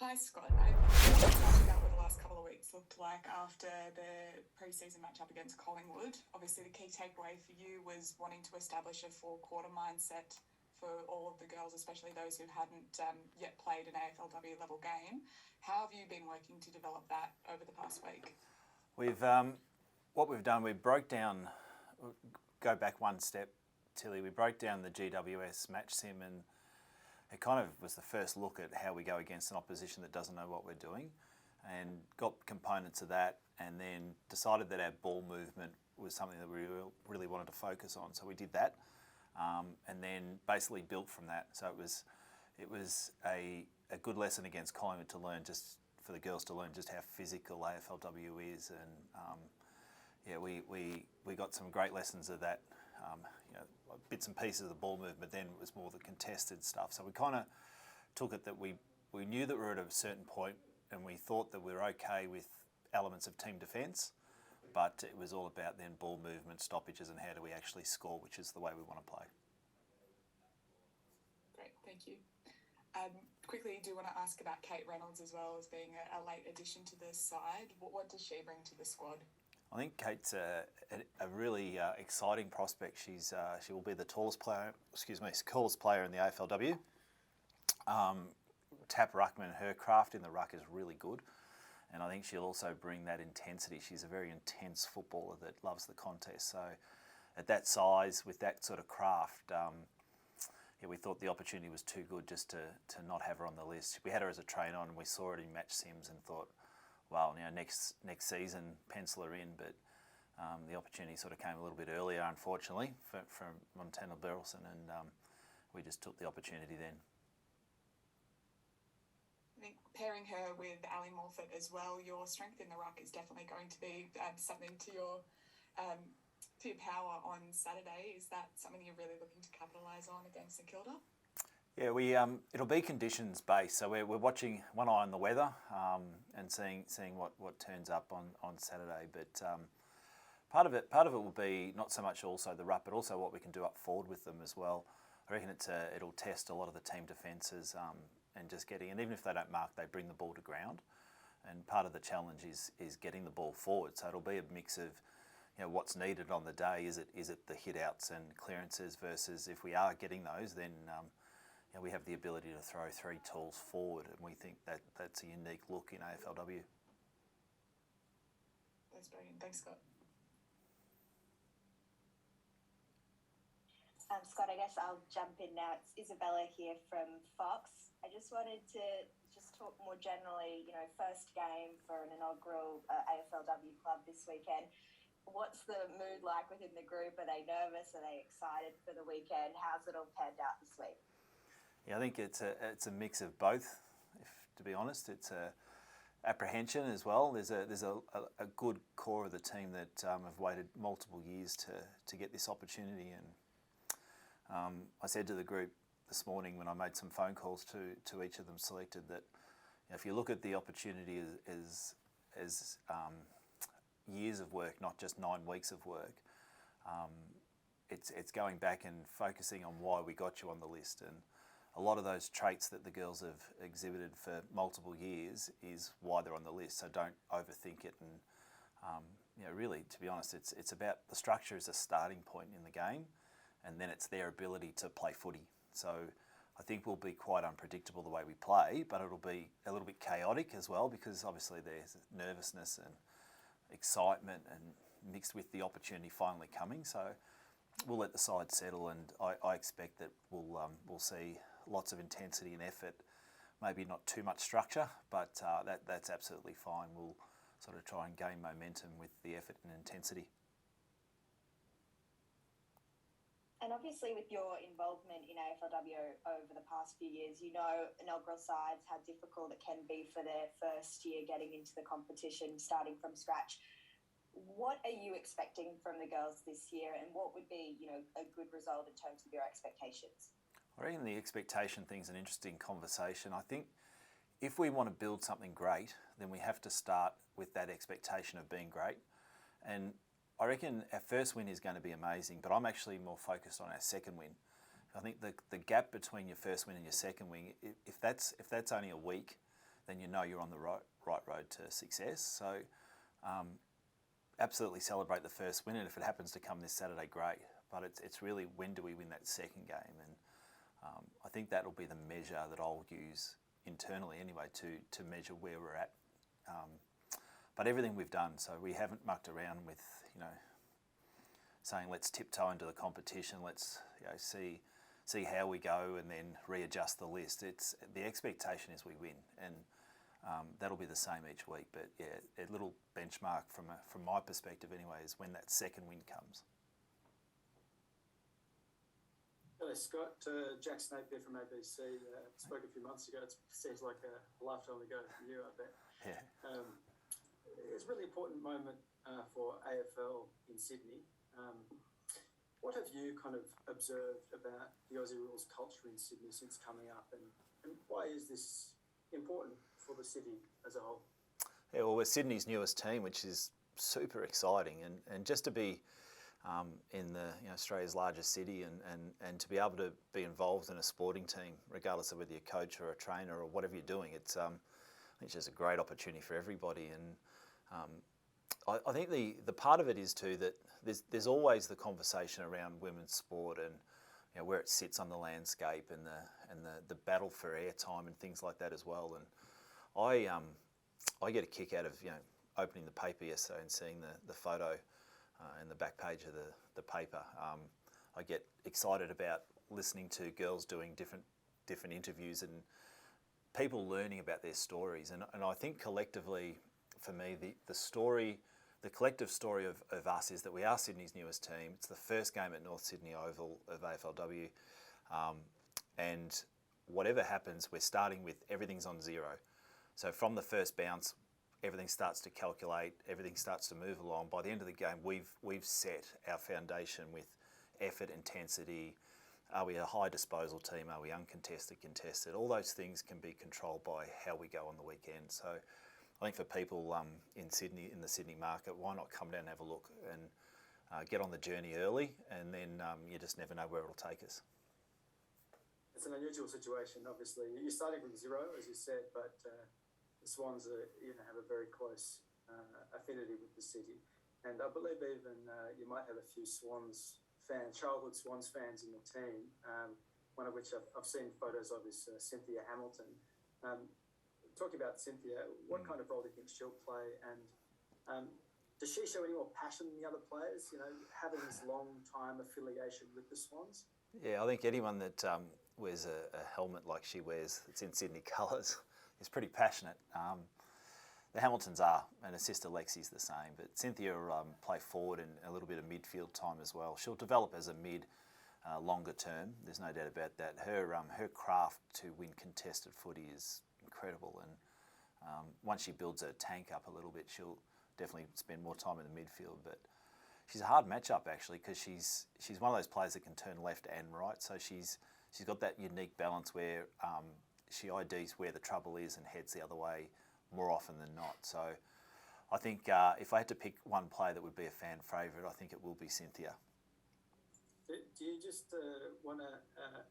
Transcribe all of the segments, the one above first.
Hi Scott, I talked about what the last couple of weeks looked like after the pre-season match up against Collingwood. Obviously the key takeaway for you was wanting to establish a four-quarter mindset for all of the girls, especially those who hadn't yet played an AFLW level game. How have you been working to develop that over the past week? What we've done, we broke down, go back one step, Tilly, we broke down the GWS match sim, and it kind of was the first look at how we go against an opposition that doesn't know what we're doing, and got components of that, and then decided that our ball movement was something that we really wanted to focus on. So we did that, and then basically built from that. So it was a good lesson against Collingwood to learn, just for the girls to learn just how physical AFLW is, and we got some great lessons of that. Bits and pieces of the ball movement, then it was more the contested stuff. So we kind of took it that we knew that we were at a certain point, and we thought that we were okay with elements of team defence, but it was all about then ball movement, stoppages, and how do we actually score, which is the way we want to play. Great, thank you. Quickly, do want to ask about Kate Reynolds as well, as being a late addition to the side. What does she bring to the squad? I think Kate's a really exciting prospect. She will be the tallest player in the AFLW. Tap ruckman, her craft in the ruck is really good, and I think she'll also bring that intensity. She's a very intense footballer that loves the contest. So at that size, with that sort of craft, we thought the opportunity was too good just to not have her on the list. We had her as a train on, and we saw it in match sims and thought, well, next season, pencil her in, but the opportunity sort of came a little bit earlier, unfortunately, from Montana Berylson, and we just took the opportunity then. I think pairing her with Ali Morfitt as well, your strength in the ruck is definitely going to be something to your power on Saturday. Is that something you're really looking to capitalise on against St Kilda? Yeah, it'll be conditions based. So we're watching one eye on the weather and seeing what turns up on Saturday. But part of it will be not so much also the ruck, but also what we can do up forward with them as well. I reckon it'll test a lot of the team defences and just getting, and even if they don't mark, they bring the ball to ground. And part of the challenge is getting the ball forward. So it'll be a mix of what's needed on the day. Is it the hit outs and clearances versus if we are getting those, then we have the ability to throw three tools forward, and we think that's a unique look in AFLW. That's brilliant. Thanks, Scott. Scott, I guess I'll jump in now. It's Isabella here from Fox. I just wanted to talk more generally, first game for an inaugural AFLW club this weekend. What's the mood like within the group? Are they nervous? Are they excited for the weekend? How's it all panned out this week? Yeah, I think it's a mix of both. To be honest, it's a apprehension as well. There's a good core of the team that have waited multiple years to get this opportunity, and I said to the group this morning when I made some phone calls to each of them selected that if you look at the opportunity as years of work, not just 9 weeks of work, it's going back and focusing on why we got you on the list, and a lot of those traits that the girls have exhibited for multiple years is why they're on the list. So don't overthink it, and really, to be honest, it's about the structure is a starting point in the game, and then it's their ability to play footy. So I think we'll be quite unpredictable the way we play, but it'll be a little bit chaotic as well, because obviously there's nervousness and excitement and mixed with the opportunity finally coming. So we'll let the side settle, and I expect that we'll see lots of intensity and effort, maybe not too much structure, but that's absolutely fine. We'll sort of try and gain momentum with the effort and intensity. And obviously with your involvement in AFLW over the past few years, inaugural sides, how difficult it can be for their first year getting into the competition, starting from scratch. What are you expecting from the girls this year, and what would be, a good result in terms of your expectations? I reckon the expectation thing's an interesting conversation. I think if we want to build something great, then we have to start with that expectation of being great. And I reckon our first win is going to be amazing, but I'm actually more focused on our second win. I think the gap between your first win and your second win, if that's only a week, then you know you're on the right road to success. So absolutely celebrate the first win, and if it happens to come this Saturday, great. But it's really, when do we win that second game? And I think that'll be the measure that I'll use internally anyway to measure where we're at. But everything we've done, so we haven't mucked around with, saying let's tiptoe into the competition, let's see how we go and then readjust the list. It's the expectation is we win, and that'll be the same each week. But yeah, a little benchmark from my perspective anyway is when that second win comes. Hello, Scott. Jack Snape here from ABC. Spoke a few months ago. It seems like a lifetime ago for you, I bet. Yeah. It's a really important moment for AFL in Sydney. What have you kind of observed about the Aussie Rules culture in Sydney since coming up, and why is this important for the city as a whole? Yeah, well, we're Sydney's newest team, which is super exciting, and just to be in the Australia's largest city and to be able to be involved in a sporting team, regardless of whether you're a coach or a trainer or whatever you're doing, it's just a great opportunity for everybody. And I think the part of it is too that there's always the conversation around women's sport and where it sits on the landscape and the battle for airtime and things like that as well. And I get a kick out of opening the paper yesterday and seeing the photo in the back page of the paper. I get excited about listening to girls doing different interviews and people learning about their stories. And I think collectively, for me, the collective story of us is that we are Sydney's newest team. It's the first game at North Sydney Oval of AFLW. And whatever happens, we're starting with everything's on zero. So from the first bounce, everything starts to calculate, everything starts to move along. By the end of the game, we've set our foundation with effort, intensity. Are we a high disposal team? Are we uncontested, contested? All those things can be controlled by how we go on the weekend. So I think for people in Sydney, in the Sydney market, why not come down and have a look and get on the journey early, and then you just never know where it'll take us. It's an unusual situation, obviously. You're starting from zero, as you said, but the Swans have a very close affinity with the city. And I believe even you might have a few Swans fans, childhood Swans fans in the team, one of which I've seen photos of is Cynthia Hamilton. Talking about Cynthia, what kind of role do you think she'll play? And does she show any more passion than the other players, having this long time affiliation with the Swans? Yeah, I think anyone that wears a helmet like she wears, that's in Sydney colours, is pretty passionate. The Hamiltons are, and her sister Lexi's the same, but Cynthia will play forward and a little bit of midfield time as well. She'll develop as a mid longer term, there's no doubt about that. Her craft to win contested footy is incredible, and once she builds her tank up a little bit, she'll definitely spend more time in the midfield. But she's a hard matchup actually, because she's one of those players that can turn left and right, so she's got that unique balance where she IDs where the trouble is and heads the other way more often than not. So I think if I had to pick one player that would be a fan favourite, I think it will be Cynthia. Do you just want to,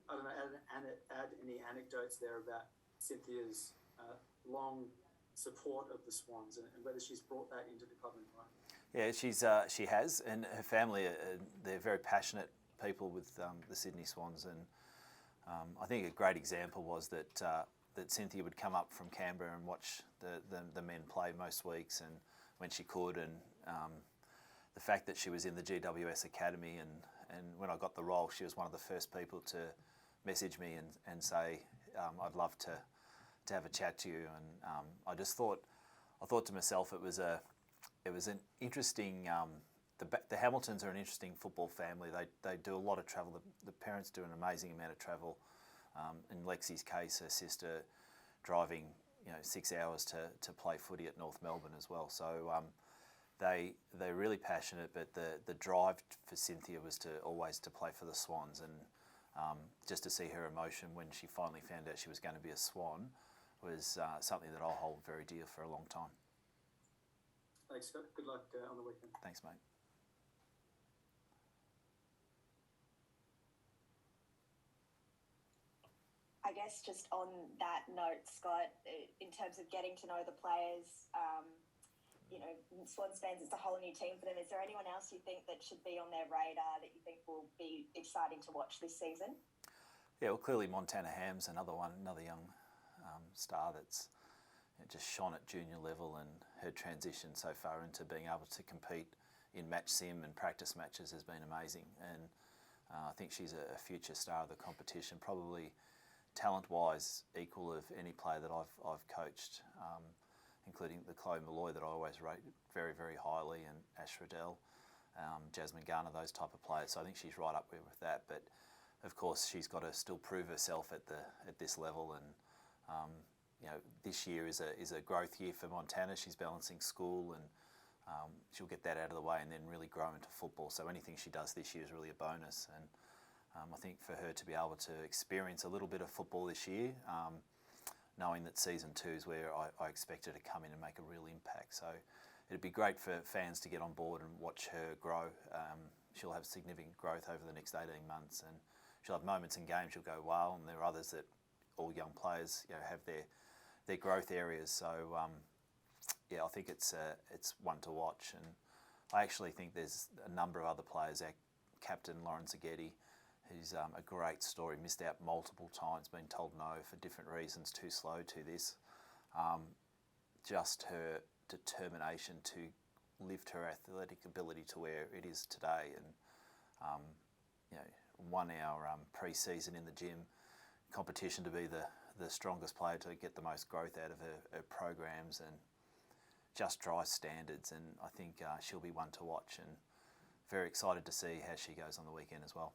add any anecdotes there about Cynthia's long support of the Swans and whether she's brought that into the club environment? Yeah, she has, and her family, they're very passionate people with the Sydney Swans, and I think a great example was that Cynthia would come up from Canberra and watch the men play most weeks, and when she could, and the fact that she was in the GWS Academy, and when I got the role, she was one of the first people to message me and say, I'd love to have a chat to you. And I thought to myself, it was an interesting. The Hamiltons are an interesting football family. They do a lot of travel. The parents do an amazing amount of travel. In Lexi's case, her sister driving 6 hours to play footy at North Melbourne as well. So they're really passionate. But the drive for Cynthia was always to play for the Swans, and just to see her emotion when she finally found out she was going to be a Swan was something that I'll hold very dear for a long time. Thanks, Scott. Good luck on the weekend. Thanks, mate. I guess just on that note, Scott, in terms of getting to know the players, you know, Swans fans, it's a whole new team for them. Is there anyone else you think that should be on their radar that you think will be exciting to watch this season? Yeah, well, clearly Montana Ham's another young star that's just shone at junior level, and her transition so far into being able to compete in match sim and practice matches has been amazing. And I think she's a future star of the competition, probably talent-wise equal of any player that I've coached, including the Chloe Malloy that I always rate very, very highly, and Ash Riddell, Jasmine Garner, those type of players. So I think she's right up there with that. But of course, she's got to still prove herself at this level. And you know, this year is a growth year for Montana. She's balancing school, and she'll get that out of the way and then really grow into football. So anything she does this year is really a bonus. And I think for her to be able to experience a little bit of football this year, knowing that season 2 is where I expect her to come in and make a real impact. So it'd be great for fans to get on board and watch her grow. She'll have significant growth over the next 18 months, and she'll have moments in games you'll go, wow, and there are others that all young players, you know, have their growth areas. So yeah, I think it's one to watch. And I actually think there's a number of other players. Our captain, Lauren Zaghetti, who's a great story, missed out multiple times, been told no for different reasons, too slow to this. Just her determination to lift her athletic ability to where it is today. And you know, won our pre-season in the gym competition to be the strongest player, to get the most growth out of her programs, and just drives standards. And I think she'll be one to watch, and very excited to see how she goes on the weekend as well.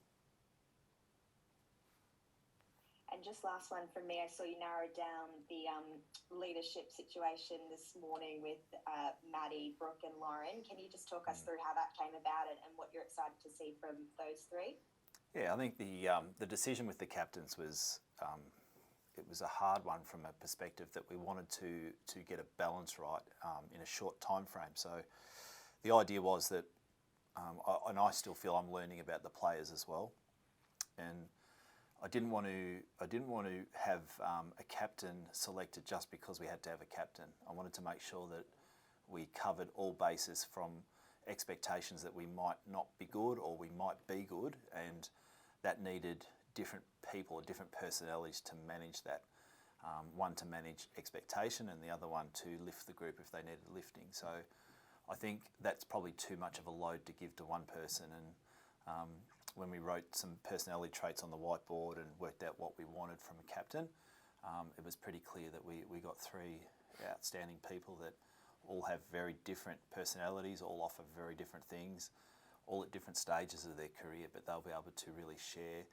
And just last one from me, I saw you narrow down the leadership situation this morning with Maddie, Brooke and Lauren. Can you just talk us through how that came about and what you're excited to see from those three? Yeah, I think the decision with the captains was it was a hard one from a perspective that we wanted to get a balance right in a short time frame. So the idea was that, and I still feel I'm learning about the players as well, and I didn't want to have a captain selected just because we had to have a captain. I wanted to make sure that we covered all bases, from expectations that we might not be good or we might be good, and that needed different people or different personalities to manage that. One to manage expectation, and the other one to lift the group if they needed lifting. So I think that's probably too much of a load to give to one person. And when we wrote some personality traits on the whiteboard and worked out what we wanted from a captain, it was pretty clear that we got three outstanding people that all have very different personalities, all offer very different things, all at different stages of their career, but they'll be able to really share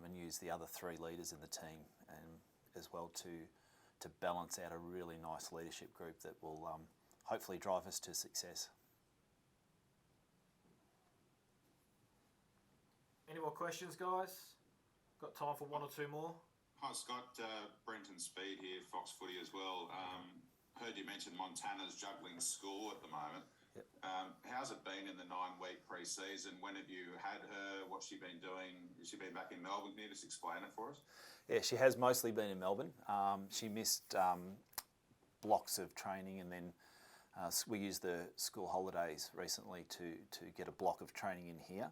and use the other three leaders in the team, and as well to balance out a really nice leadership group that will hopefully drive us to success. Any more questions, guys? Got time for one or two more? Hi Scott, Brenton Speed here, Fox Footy as well. Heard you mention Montana's juggling school at the moment. Yep. How's it been in the 9-week pre-season? When have you had her? What's she been doing? Has she been back in Melbourne? Can you just explain it for us? Yeah, she has mostly been in Melbourne. She missed blocks of training, and then we used the school holidays recently to get a block of training in here.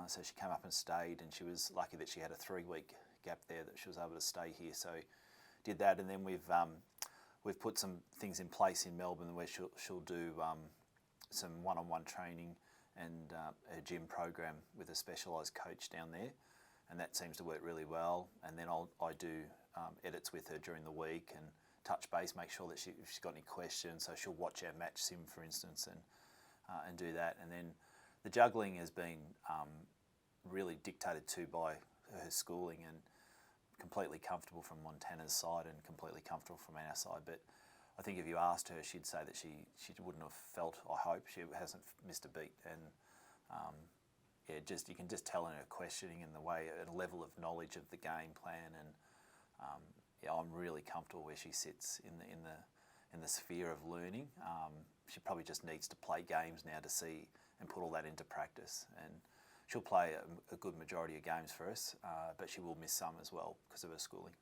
So she came up and stayed, and she was lucky that she had a 3-week gap there that she was able to stay here. So did that, and then we've put some things in place in Melbourne where she'll do some one-on-one training and a gym program with a specialised coach down there, and that seems to work really well. And then I do edits with her during the week and touch base, make sure that if she's got any questions. So she'll watch our match sim, for instance, and do that. And then the juggling has been really dictated to by her schooling, and completely comfortable from Montana's side and completely comfortable from our side. But I think if you asked her, she'd say that she wouldn't have felt, I hope, she hasn't missed a beat. And yeah, you can just tell in her questioning and the way, a level of knowledge of the game plan. And yeah, I'm really comfortable where she sits in the sphere of learning. She probably just needs to play games now to see and put all that into practice. And she'll play a good majority of games for us, but she will miss some as well because of her schooling.